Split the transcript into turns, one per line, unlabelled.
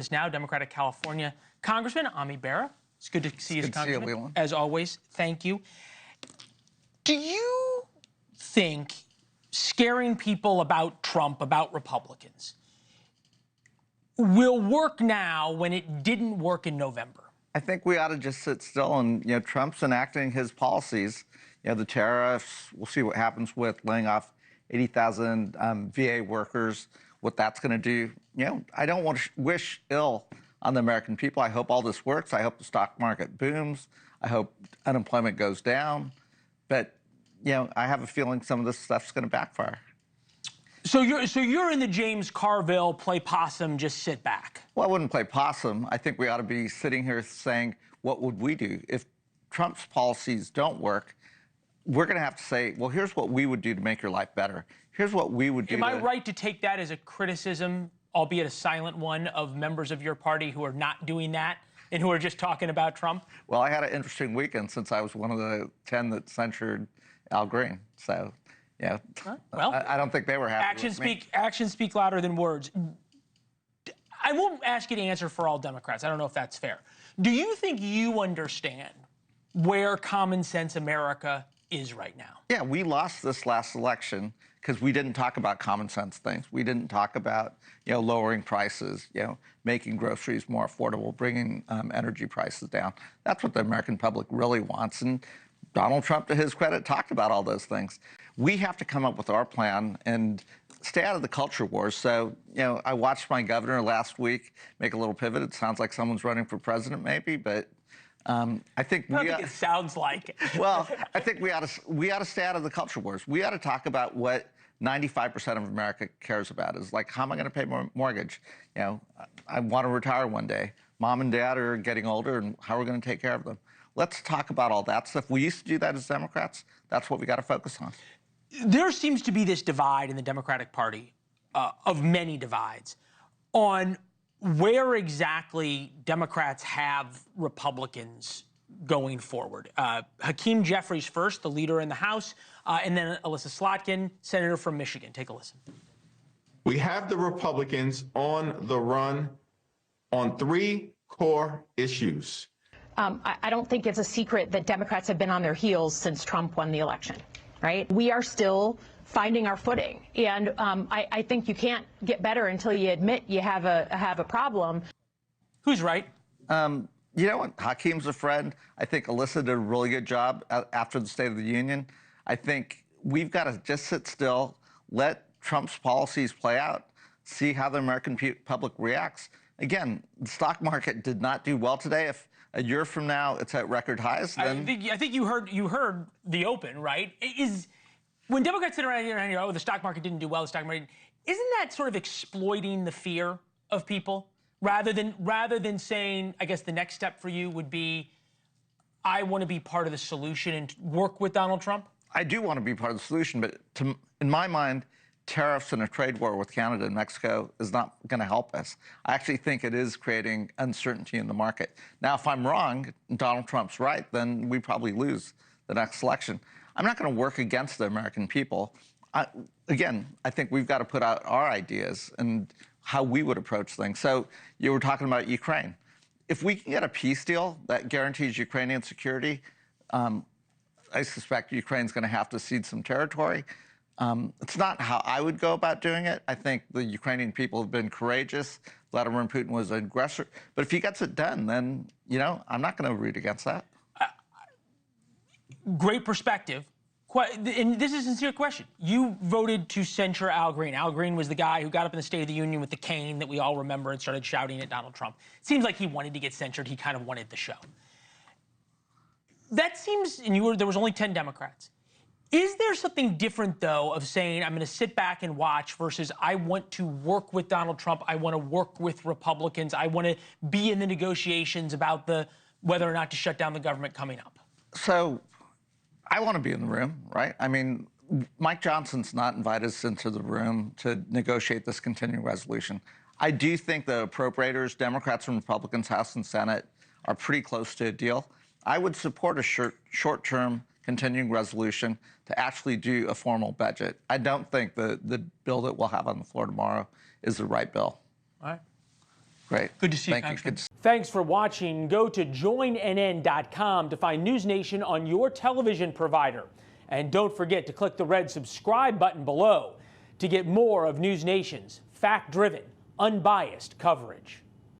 Is now Democratic California Congressman Bera. It's good to see you, Congressman.
See you, Leland.
As always, thank you. Do you think scaring people about Trump, about Republicans, will work now when it didn't work in November?
I think we ought to just sit still and, Trump's enacting his policies. The tariffs, we'll see what happens with laying off 80,000 VA workers, what that's going to do. I don't want to wish ill on the American people. I hope all this works. I hope the stock market booms. I hope unemployment goes down. But, I have a feeling some of this stuff's going to backfire.
So you're in the James Carville play possum, just sit back.
Well, I wouldn't play possum. I think we ought to be sitting here saying, what would we do? If Trump's policies don't work, we're going to have to say, well, here's what we would do to make your life better. Here's what we would do.
Am I right to take that as a criticism, albeit a silent one, of members of your party who are not doing that and who are just talking about Trump?
Well, I had an interesting weekend since I was one of the 10 that censured Al Green. So,
well,
I don't think they were happy with me.
Actions speak louder than words. I won't ask you to answer for all Democrats. I don't know if that's fair. Do you think you understand where common sense America is right now?
Yeah, we lost this last election because we didn't talk about common sense things. We didn't talk about, lowering prices, making groceries more affordable, bringing energy prices down. That's what the American public really wants. And Donald Trump, to his credit, talked about all those things. We have to come up with our plan and stay out of the culture wars. So, I watched my governor last week make a little pivot. It sounds like someone's running for president, maybe, but I think
I don't think it sounds like.
Well, I think we ought to stay out of the culture wars. We ought to talk about what 95% of America cares about is like, how am I going to pay my mortgage? I want to retire one day. Mom and dad are getting older, and how are we going to take care of them? Let's talk about all that stuff. We used to do that as Democrats. That's what we got to focus on.
There seems to be this divide in the Democratic Party, of many divides, on where exactly Democrats have Republicans going forward. Hakeem Jeffries first, the leader in the House, and then Elissa Slotkin, senator from Michigan. Take a listen.
We have the Republicans on the run on three core issues.
I don't think it's a secret that Democrats have been on their heels since Trump won the election, right? We are still finding our footing. And I think you can't get better until you admit you have a problem.
Who's right?
You know what? Hakeem's a friend. I think Elissa did a really good job after the State of the Union. I think we've got to just sit still, let Trump's policies play out, see how the American public reacts. Again, the stock market did not do well today. If a year from now it's at record highs, then
I think you heard the open, right? When Democrats sit around here and oh, the stock market didn't do well, the stock market, isn't that sort of exploiting the fear of people rather than saying, I guess the next step for you would be, I want to be part of the solution and work with Donald Trump?
I do want to be part of the solution, but in my mind, tariffs and a trade war with Canada and Mexico is not going to help us. I actually think it is creating uncertainty in the market. Now, if I'm wrong and Donald Trump's right, then we probably lose the next election. I'm not going to work against the American people. Again, I think we've got to put out our ideas and how we would approach things. So you were talking about Ukraine. If we can get a peace deal that guarantees Ukrainian security, I suspect Ukraine's going to have to cede some territory. It's not how I would go about doing it. I think the Ukrainian people have been courageous. Vladimir Putin was an aggressor. But if he gets it done, then, I'm not going to root against that.
Great perspective. And this is a sincere question. You voted to censure Al Green. Al Green was the guy who got up in the State of the Union with the cane that we all remember and started shouting at Donald Trump. It seems like he wanted to get censured. He kind of wanted the show. That seems, and there was only 10 Democrats. Is there something different, though, of saying, I'm going to sit back and watch versus I want to work with Donald Trump, I want to work with Republicans, I want to be in the negotiations about whether or not to shut down the government coming up?
So I want to be in the room, right? I mean, Mike Johnson's not invited us into the room to negotiate this continuing resolution. I do think the appropriators, Democrats and Republicans, House and Senate, are pretty close to a deal. I would support a short-term continuing resolution to actually do a formal budget. I don't think the bill that we'll have on the floor tomorrow is the right bill.
All right.
Great.
Good to see you,
Thank you.
Congressman.
Good to
Thanks for watching. Go to joinnn.com to find NewsNation on your television provider. And don't forget to click the red subscribe button below to get more of NewsNation's fact-driven, unbiased coverage.